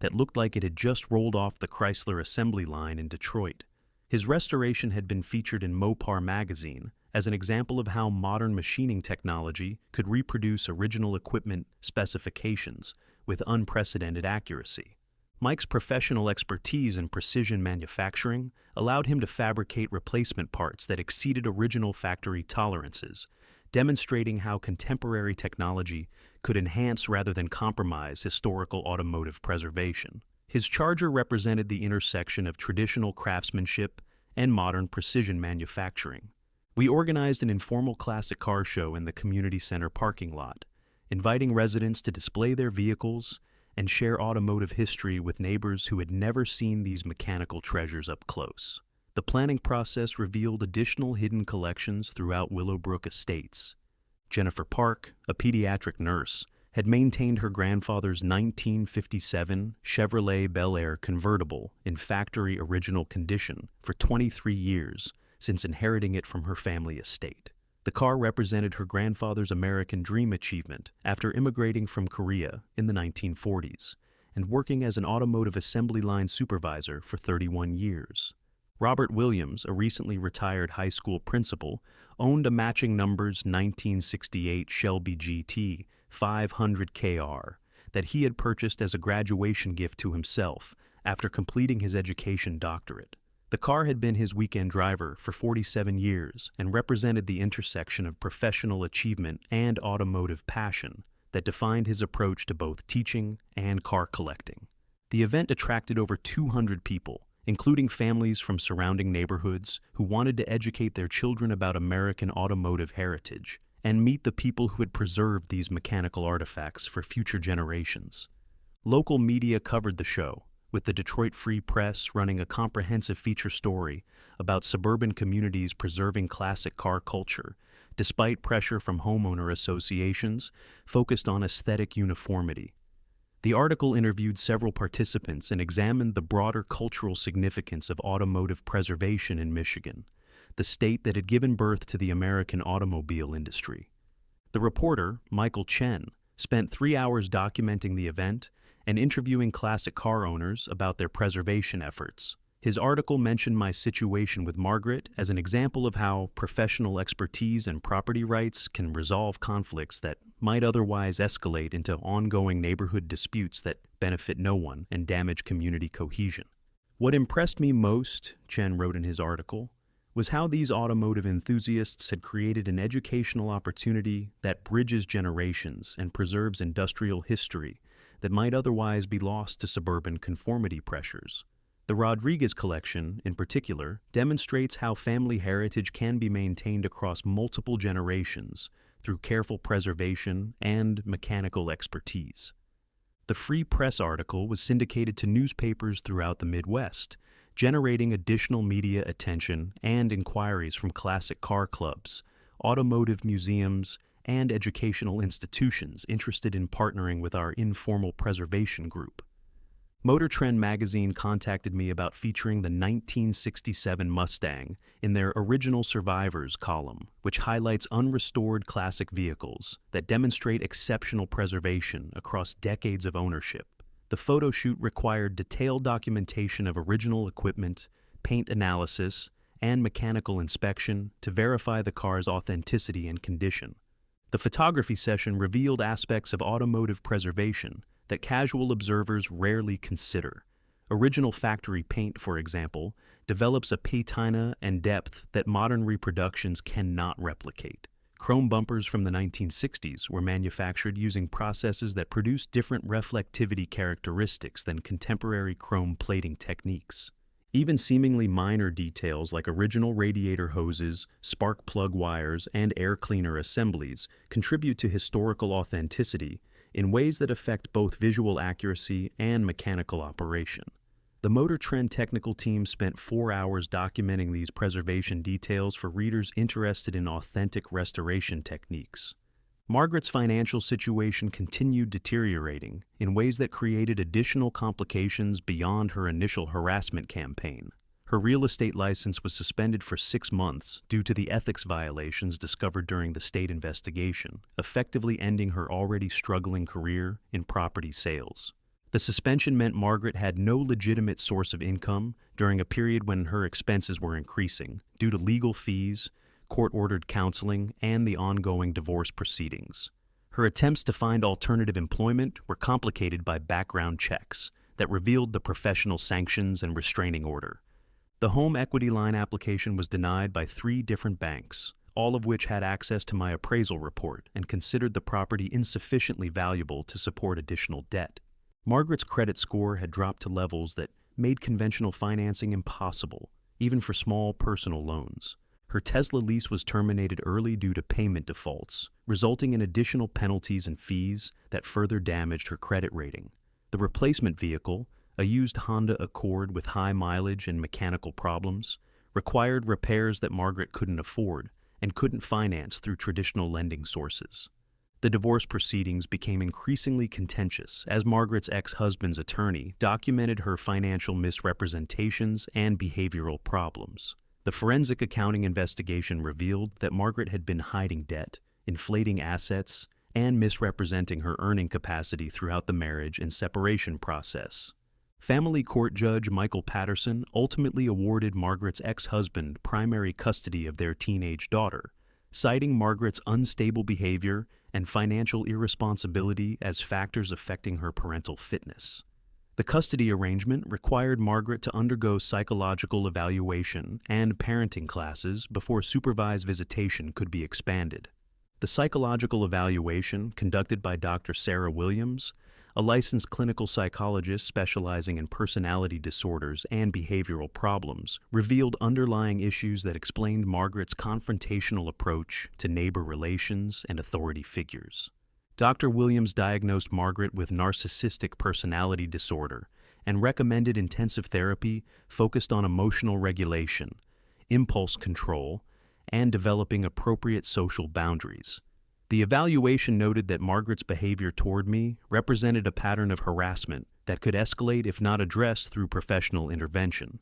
that looked like it had just rolled off the Chrysler assembly line in Detroit. His restoration had been featured in Mopar magazine as an example of how modern machining technology could reproduce original equipment specifications with unprecedented accuracy. Mike's professional expertise in precision manufacturing allowed him to fabricate replacement parts that exceeded original factory tolerances, demonstrating how contemporary technology could enhance rather than compromise historical automotive preservation. His Charger represented the intersection of traditional craftsmanship and modern precision manufacturing. We organized an informal classic car show in the community center parking lot, inviting residents to display their vehicles and share automotive history with neighbors who had never seen these mechanical treasures up close. The planning process revealed additional hidden collections throughout Willowbrook Estates. Jennifer Park, a pediatric nurse, had maintained her grandfather's 1957 Chevrolet Bel Air convertible in factory original condition for 23 years since inheriting it from her family estate. The car represented her grandfather's American dream achievement after immigrating from Korea in the 1940s and working as an automotive assembly line supervisor for 31 years. Robert Williams, a recently retired high school principal, owned a matching numbers 1968 Shelby GT 500 KR that he had purchased as a graduation gift to himself after completing his education doctorate. The car had been his weekend driver for 47 years and represented the intersection of professional achievement and automotive passion that defined his approach to both teaching and car collecting. The event attracted over 200 people, including families from surrounding neighborhoods who wanted to educate their children about American automotive heritage and meet the people who had preserved these mechanical artifacts for future generations. Local media covered the show, with the Detroit Free Press running a comprehensive feature story about suburban communities preserving classic car culture, despite pressure from homeowner associations focused on aesthetic uniformity. The article interviewed several participants and examined the broader cultural significance of automotive preservation in Michigan, the state that had given birth to the American automobile industry. The reporter, Michael Chen, spent 3 hours documenting the event and interviewing classic car owners about their preservation efforts. His article mentioned my situation with Margaret as an example of how professional expertise and property rights can resolve conflicts that might otherwise escalate into ongoing neighborhood disputes that benefit no one and damage community cohesion. What impressed me most, Chen wrote in his article, was how these automotive enthusiasts had created an educational opportunity that bridges generations and preserves industrial history that might otherwise be lost to suburban conformity pressures. The Rodriguez collection, in particular, demonstrates how family heritage can be maintained across multiple generations through careful preservation and mechanical expertise. The Free Press article was syndicated to newspapers throughout the Midwest, generating additional media attention and inquiries from classic car clubs, automotive museums, and educational institutions interested in partnering with our informal preservation group. Motor Trend magazine contacted me about featuring the 1967 Mustang in their Original Survivors column, which highlights unrestored classic vehicles that demonstrate exceptional preservation across decades of ownership. The photo shoot required detailed documentation of original equipment, paint analysis, and mechanical inspection to verify the car's authenticity and condition. The photography session revealed aspects of automotive preservation that casual observers rarely consider. Original factory paint, for example, develops a patina and depth that modern reproductions cannot replicate. Chrome bumpers from the 1960s were manufactured using processes that produced different reflectivity characteristics than contemporary chrome plating techniques. Even seemingly minor details like original radiator hoses, spark plug wires, and air cleaner assemblies contribute to historical authenticity in ways that affect both visual accuracy and mechanical operation. The Motor Trend technical team spent 4 hours documenting these preservation details for readers interested in authentic restoration techniques. Margaret's financial situation continued deteriorating in ways that created additional complications beyond her initial harassment campaign. Her real estate license was suspended for 6 months due to the ethics violations discovered during the state investigation, effectively ending her already struggling career in property sales. The suspension meant Margaret had no legitimate source of income during a period when her expenses were increasing due to legal fees, court-ordered counseling, and the ongoing divorce proceedings. Her attempts to find alternative employment were complicated by background checks that revealed the professional sanctions and restraining order. The home equity line application was denied by 3 different banks, all of which had access to my appraisal report and considered the property insufficiently valuable to support additional debt. Margaret's credit score had dropped to levels that made conventional financing impossible, even for small personal loans. Her Tesla lease was terminated early due to payment defaults, resulting in additional penalties and fees that further damaged her credit rating. The replacement vehicle, a used Honda Accord with high mileage and mechanical problems, required repairs that Margaret couldn't afford and couldn't finance through traditional lending sources. The divorce proceedings became increasingly contentious as Margaret's ex-husband's attorney documented her financial misrepresentations and behavioral problems. The forensic accounting investigation revealed that Margaret had been hiding debt, inflating assets, and misrepresenting her earning capacity throughout the marriage and separation process. Family court judge Michael Patterson ultimately awarded Margaret's ex-husband primary custody of their teenage daughter, citing Margaret's unstable behavior and financial irresponsibility as factors affecting her parental fitness. The custody arrangement required Margaret to undergo psychological evaluation and parenting classes before supervised visitation could be expanded. The psychological evaluation, conducted by Dr. Sarah Williams, a licensed clinical psychologist specializing in personality disorders and behavioral problems, revealed underlying issues that explained Margaret's confrontational approach to neighbor relations and authority figures. Dr. Williams diagnosed Margaret with narcissistic personality disorder and recommended intensive therapy focused on emotional regulation, impulse control, and developing appropriate social boundaries. The evaluation noted that Margaret's behavior toward me represented a pattern of harassment that could escalate if not addressed through professional intervention.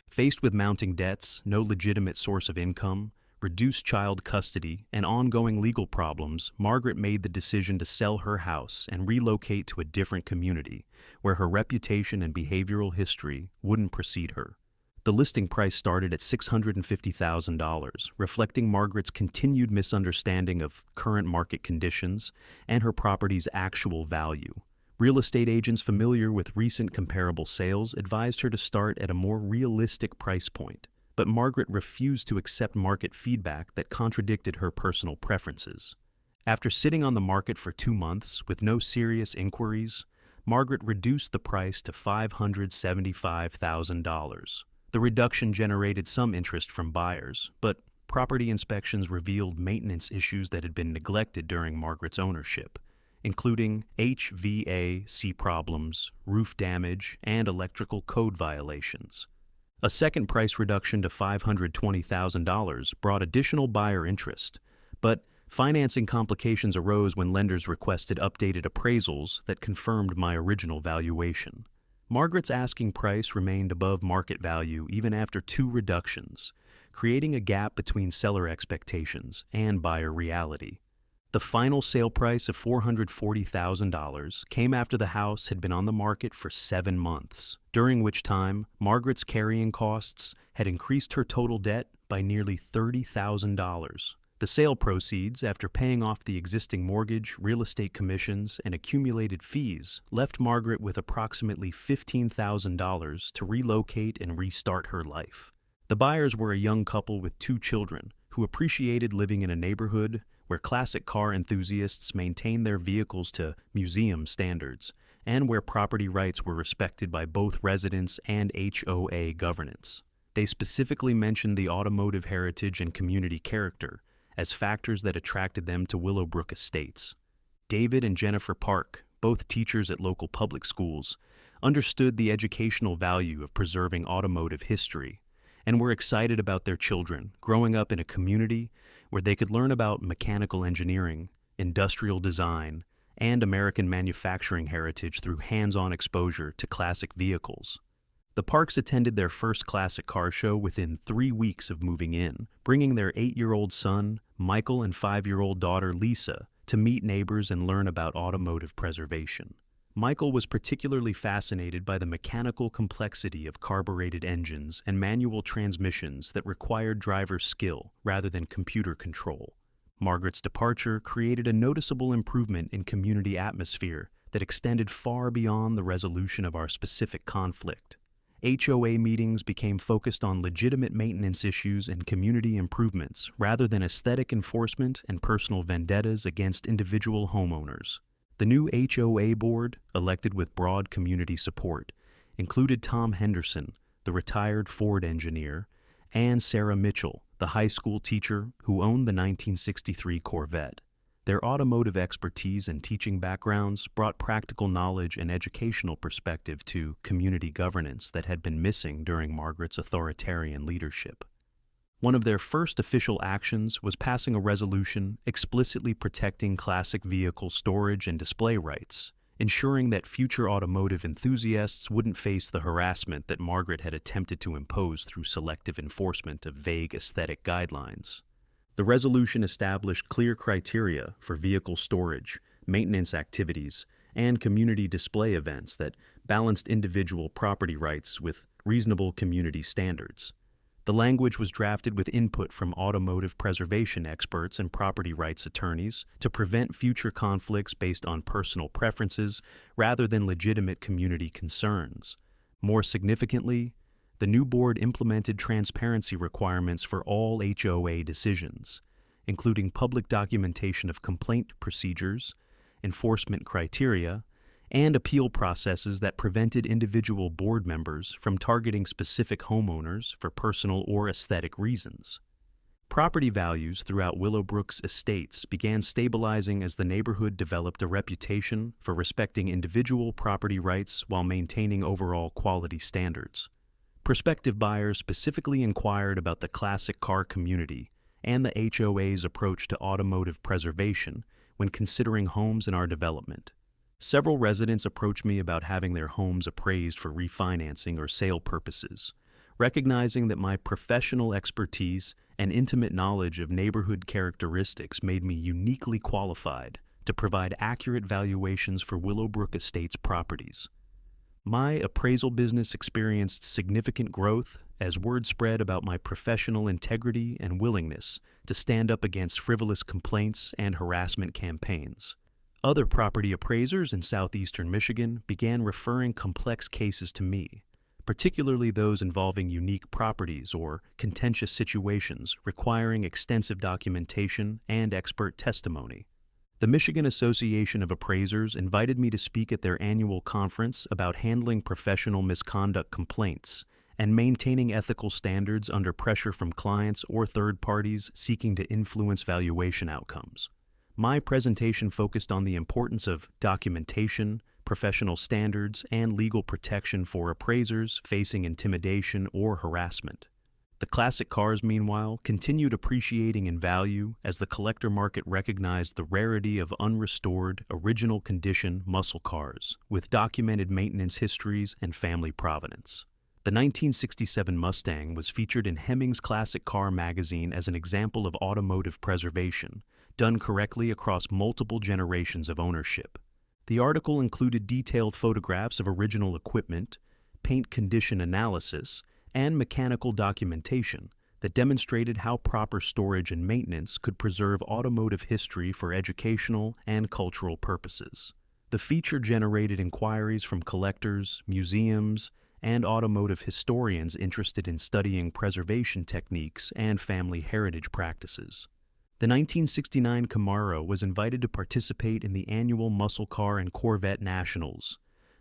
Faced with mounting debts, no legitimate source of income, reduced child custody, and ongoing legal problems, Margaret made the decision to sell her house and relocate to a different community where her reputation and behavioral history wouldn't precede her. The listing price started at $650,000, reflecting Margaret's continued misunderstanding of current market conditions and her property's actual value. Real estate agents familiar with recent comparable sales advised her to start at a more realistic price point, but Margaret refused to accept market feedback that contradicted her personal preferences. After sitting on the market for 2 months with no serious inquiries, Margaret reduced the price to $575,000. The reduction generated some interest from buyers, but property inspections revealed maintenance issues that had been neglected during Margaret's ownership, including HVAC problems, roof damage, and electrical code violations. A second price reduction to $520,000 brought additional buyer interest, but financing complications arose when lenders requested updated appraisals that confirmed my original valuation. Margaret's asking price remained above market value even after 2 reductions, creating a gap between seller expectations and buyer reality. The final sale price of $440,000 came after the house had been on the market for 7 months, during which time Margaret's carrying costs had increased her total debt by nearly $30,000. The sale proceeds, after paying off the existing mortgage, real estate commissions, and accumulated fees, left Margaret with approximately $15,000 to relocate and restart her life. The buyers were a young couple with 2 children who appreciated living in a neighborhood where classic car enthusiasts maintained their vehicles to museum standards, and where property rights were respected by both residents and HOA governance. They specifically mentioned the automotive heritage and community character as factors that attracted them to Willowbrook Estates. David and Jennifer Park, both teachers at local public schools, understood the educational value of preserving automotive history and were excited about their children growing up in a community where they could learn about mechanical engineering, industrial design, and American manufacturing heritage through hands-on exposure to classic vehicles. The Parks attended their first classic car show within 3 weeks of moving in, bringing their 8-year-old son, Michael, and 5-year-old daughter, Lisa, to meet neighbors and learn about automotive preservation. Michael was particularly fascinated by the mechanical complexity of carbureted engines and manual transmissions that required driver skill rather than computer control. Margaret's departure created a noticeable improvement in community atmosphere that extended far beyond the resolution of our specific conflict. HOA meetings became focused on legitimate maintenance issues and community improvements rather than aesthetic enforcement and personal vendettas against individual homeowners. The new HOA board, elected with broad community support, included Tom Henderson, the retired Ford engineer, and Sarah Mitchell, the high school teacher who owned the 1963 Corvette. Their automotive expertise and teaching backgrounds brought practical knowledge and educational perspective to community governance that had been missing during Margaret's authoritarian leadership. One of their first official actions was passing a resolution explicitly protecting classic vehicle storage and display rights, ensuring that future automotive enthusiasts wouldn't face the harassment that Margaret had attempted to impose through selective enforcement of vague aesthetic guidelines. The resolution established clear criteria for vehicle storage, maintenance activities, and community display events that balanced individual property rights with reasonable community standards. The language was drafted with input from automotive preservation experts and property rights attorneys to prevent future conflicts based on personal preferences rather than legitimate community concerns. More significantly, the new board implemented transparency requirements for all HOA decisions, including public documentation of complaint procedures, enforcement criteria, and appeal processes that prevented individual board members from targeting specific homeowners for personal or aesthetic reasons. Property values throughout Willowbrook Estates began stabilizing as the neighborhood developed a reputation for respecting individual property rights while maintaining overall quality standards. Prospective buyers specifically inquired about the classic car community and the HOA's approach to automotive preservation when considering homes in our development. Several residents approached me about having their homes appraised for refinancing or sale purposes, recognizing that my professional expertise and intimate knowledge of neighborhood characteristics made me uniquely qualified to provide accurate valuations for Willowbrook Estates properties. My appraisal business experienced significant growth as word spread about my professional integrity and willingness to stand up against frivolous complaints and harassment campaigns. Other property appraisers in southeastern Michigan began referring complex cases to me, particularly those involving unique properties or contentious situations requiring extensive documentation and expert testimony. The Michigan Association of Appraisers invited me to speak at their annual conference about handling professional misconduct complaints and maintaining ethical standards under pressure from clients or third parties seeking to influence valuation outcomes. My presentation focused on the importance of documentation, professional standards, and legal protection for appraisers facing intimidation or harassment. The classic cars, meanwhile, continued appreciating in value as the collector market recognized the rarity of unrestored, original condition muscle cars with documented maintenance histories and family provenance. The 1967 Mustang was featured in Hemmings Classic Car magazine as an example of automotive preservation, done correctly across multiple generations of ownership. The article included detailed photographs of original equipment, paint condition analysis, and mechanical documentation that demonstrated how proper storage and maintenance could preserve automotive history for educational and cultural purposes. The feature generated inquiries from collectors, museums, and automotive historians interested in studying preservation techniques and family heritage practices. The 1969 Camaro was invited to participate in the annual Muscle Car and Corvette Nationals,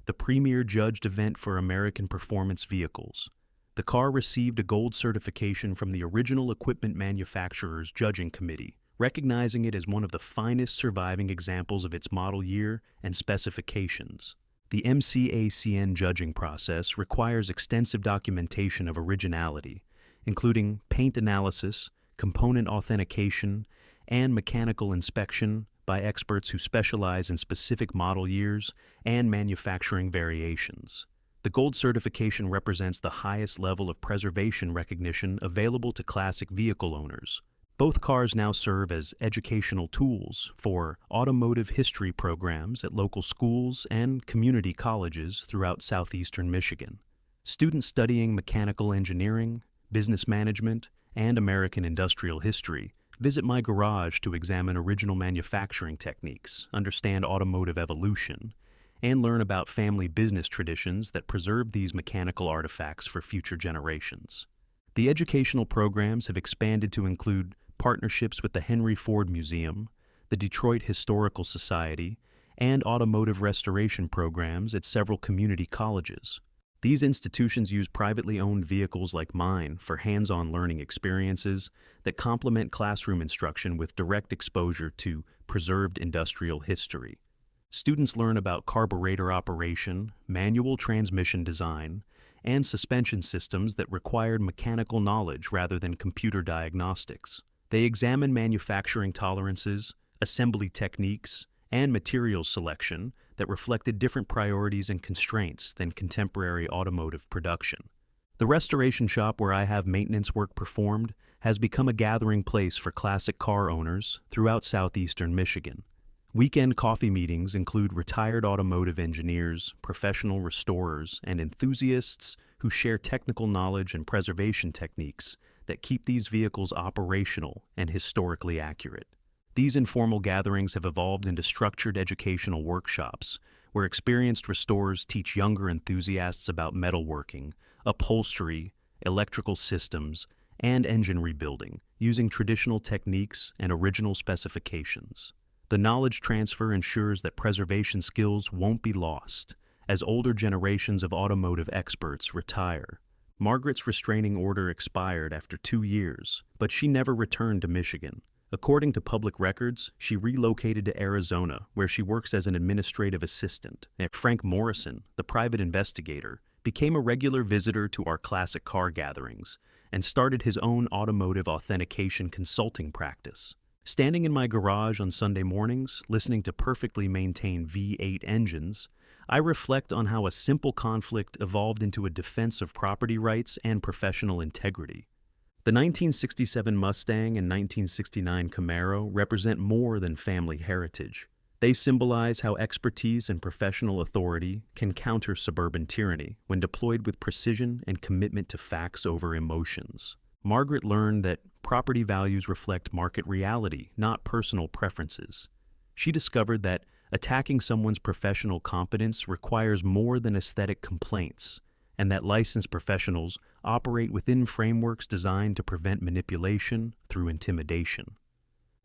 the premier judged event for American performance vehicles. The car received a gold certification from the original equipment manufacturer's judging committee, recognizing it as one of the finest surviving examples of its model year and specifications. The MCACN judging process requires extensive documentation of originality, including paint analysis, component authentication, and mechanical inspection by experts who specialize in specific model years and manufacturing variations. The gold certification represents the highest level of preservation recognition available to classic vehicle owners. Both cars now serve as educational tools for automotive history programs at local schools and community colleges throughout southeastern Michigan. Students studying mechanical engineering, business management, and American industrial history visit my garage to examine original manufacturing techniques, understand automotive evolution, and learn about family business traditions that preserve these mechanical artifacts for future generations. The educational programs have expanded to include partnerships with the Henry Ford Museum, the Detroit Historical Society, and automotive restoration programs at several community colleges. These institutions use privately owned vehicles like mine for hands-on learning experiences that complement classroom instruction with direct exposure to preserved industrial history. Students learn about carburetor operation, manual transmission design, and suspension systems that required mechanical knowledge rather than computer diagnostics. They examined manufacturing tolerances, assembly techniques, and materials selection that reflected different priorities and constraints than contemporary automotive production. The restoration shop where I have maintenance work performed has become a gathering place for classic car owners throughout southeastern Michigan. Weekend coffee meetings include retired automotive engineers, professional restorers, and enthusiasts who share technical knowledge and preservation techniques that keep these vehicles operational and historically accurate. These informal gatherings have evolved into structured educational workshops where experienced restorers teach younger enthusiasts about metalworking, upholstery, electrical systems, and engine rebuilding using traditional techniques and original specifications. The knowledge transfer ensures that preservation skills won't be lost as older generations of automotive experts retire. Margaret's restraining order expired after 2 years, but she never returned to Michigan. According to public records, she relocated to Arizona, where she works as an administrative assistant. Frank Morrison, the private investigator, became a regular visitor to our classic car gatherings and started his own automotive authentication consulting practice. Standing in my garage on Sunday mornings, listening to perfectly maintained V8 engines, I reflect on how a simple conflict evolved into a defense of property rights and professional integrity. The 1967 Mustang and 1969 Camaro represent more than family heritage. They symbolize how expertise and professional authority can counter suburban tyranny when deployed with precision and commitment to facts over emotions. Margaret learned that property values reflect market reality, not personal preferences. She discovered that attacking someone's professional competence requires more than aesthetic complaints, and that licensed professionals operate within frameworks designed to prevent manipulation through intimidation.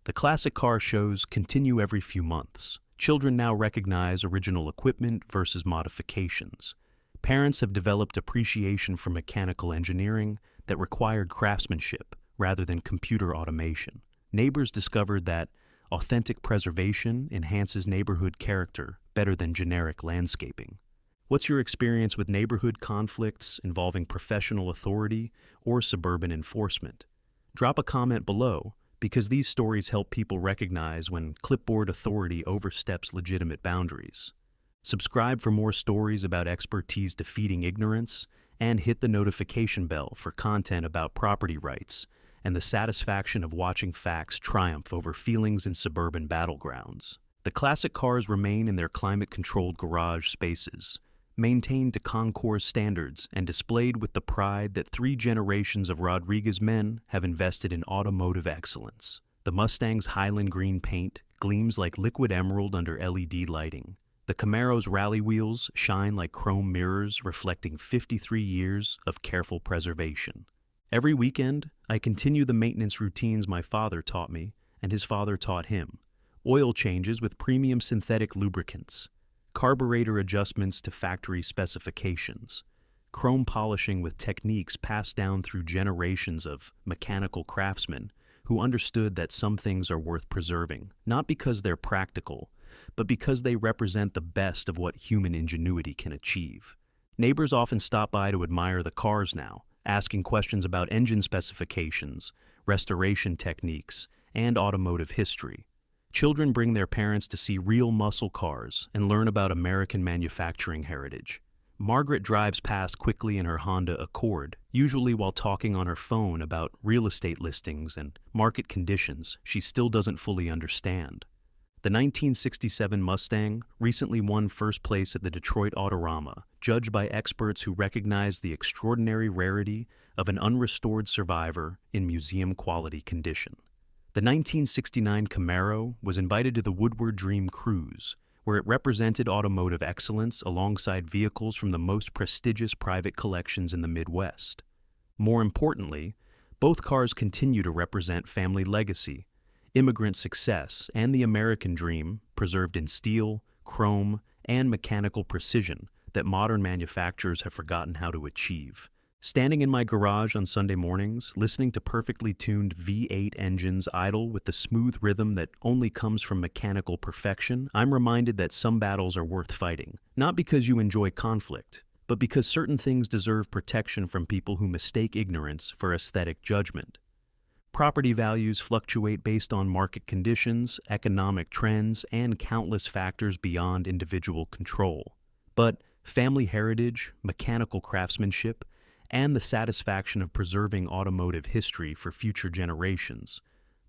The classic car shows continue every few months. Children now recognize original equipment versus modifications. Parents have developed appreciation for mechanical engineering that required craftsmanship rather than computer automation. Neighbors discovered that authentic preservation enhances neighborhood character better than generic landscaping. What's your experience with neighborhood conflicts involving professional authority or suburban enforcement? Drop a comment below, because these stories help people recognize when clipboard authority oversteps legitimate boundaries. Subscribe for more stories about expertise defeating ignorance, and hit the notification bell for content about property rights and the satisfaction of watching facts triumph over feelings in suburban battlegrounds. The classic cars remain in their climate-controlled garage spaces, maintained to concours standards and displayed with the pride that 3 generations of Rodriguez men have invested in automotive excellence. The Mustang's Highland green paint gleams like liquid emerald under LED lighting. The Camaro's rally wheels shine like chrome mirrors reflecting 53 years of careful preservation. Every weekend, I continue the maintenance routines my father taught me and his father taught him. Oil changes with premium synthetic lubricants, carburetor adjustments to factory specifications, chrome polishing with techniques passed down through generations of mechanical craftsmen who understood that some things are worth preserving, not because they're practical, but because they represent the best of what human ingenuity can achieve. Neighbors often stop by to admire the cars now, asking questions about engine specifications, restoration techniques, and automotive history. Children bring their parents to see real muscle cars and learn about American manufacturing heritage. Margaret drives past quickly in her Honda Accord, usually while talking on her phone about real estate listings and market conditions she still doesn't fully understand. The 1967 Mustang recently won first place at the Detroit Autorama, judged by experts who recognize the extraordinary rarity of an unrestored survivor in museum-quality condition. The 1969 Camaro was invited to the Woodward Dream Cruise, where it represented automotive excellence alongside vehicles from the most prestigious private collections in the Midwest. More importantly, both cars continue to represent family legacy, immigrant success, and the American dream, preserved in steel, chrome, and mechanical precision that modern manufacturers have forgotten how to achieve. Standing in my garage on Sunday mornings, listening to perfectly tuned V8 engines idle with the smooth rhythm that only comes from mechanical perfection, I'm reminded that some battles are worth fighting, not because you enjoy conflict, but because certain things deserve protection from people who mistake ignorance for aesthetic judgment. Property values fluctuate based on market conditions, economic trends, and countless factors beyond individual control. But family heritage, mechanical craftsmanship, and the satisfaction of preserving automotive history for future generations,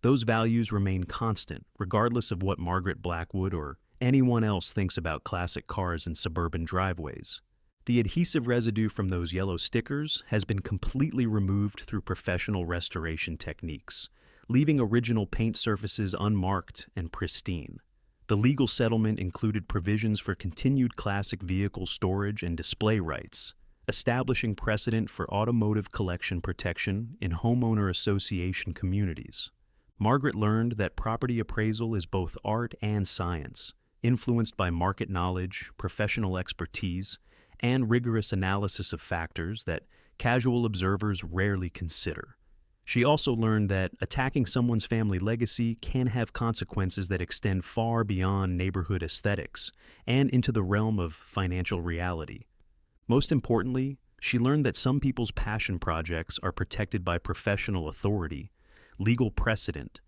those values remain constant regardless of what Margaret Blackwood or anyone else thinks about classic cars in suburban driveways. The adhesive residue from those yellow stickers has been completely removed through professional restoration techniques, leaving original paint surfaces unmarked and pristine. The legal settlement included provisions for continued classic vehicle storage and display rights, establishing precedent for automotive collection protection in homeowner association communities. Margaret learned that property appraisal is both art and science, influenced by market knowledge, professional expertise, and rigorous analysis of factors that casual observers rarely consider. She also learned that attacking someone's family legacy can have consequences that extend far beyond neighborhood aesthetics and into the realm of financial reality. Most importantly, she learned that some people's passion projects are protected by professional authority, legal precedent,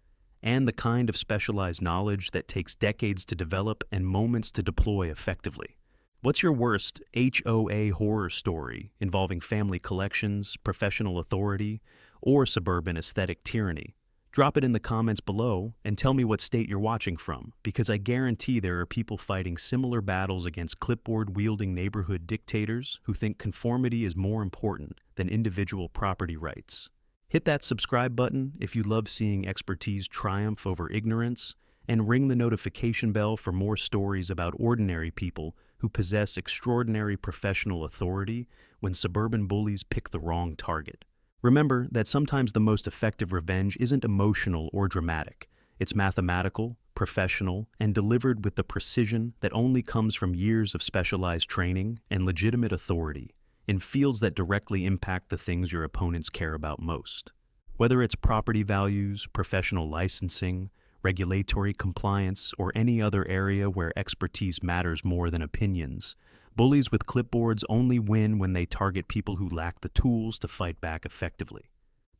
and the kind of specialized knowledge that takes decades to develop and moments to deploy effectively. What's your worst HOA horror story involving family collections, professional authority, or suburban aesthetic tyranny? Drop it in the comments below and tell me what state you're watching from, because I guarantee there are people fighting similar battles against clipboard-wielding neighborhood dictators who think conformity is more important than individual property rights. Hit that subscribe button if you love seeing expertise triumph over ignorance, and ring the notification bell for more stories about ordinary people who possess extraordinary professional authority when suburban bullies pick the wrong target. Remember that sometimes the most effective revenge isn't emotional or dramatic. It's mathematical, professional, and delivered with the precision that only comes from years of specialized training and legitimate authority in fields that directly impact the things your opponents care about most. Whether it's property values, professional licensing, regulatory compliance, or any other area where expertise matters more than opinions, bullies with clipboards only win when they target people who lack the tools to fight back effectively.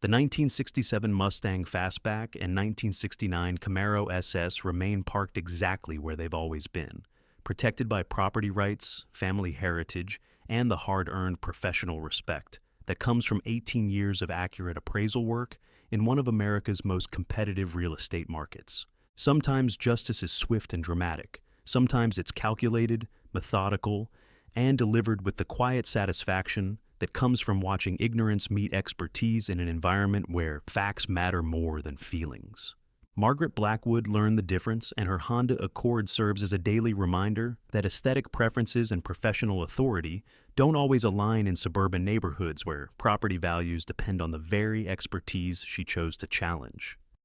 The 1967 Mustang Fastback and 1969 Camaro SS remain parked exactly where they've always been, protected by property rights, family heritage, and the hard-earned professional respect that comes from 18 years of accurate appraisal work in one of America's most competitive real estate markets. Sometimes justice is swift and dramatic. Sometimes it's calculated, methodical, and delivered with the quiet satisfaction that comes from watching ignorance meet expertise in an environment where facts matter more than feelings. Margaret Blackwood learned the difference, and her Honda Accord serves as a daily reminder that aesthetic preferences and professional authority don't always align in suburban neighborhoods where property values depend on the very expertise she chose to challenge.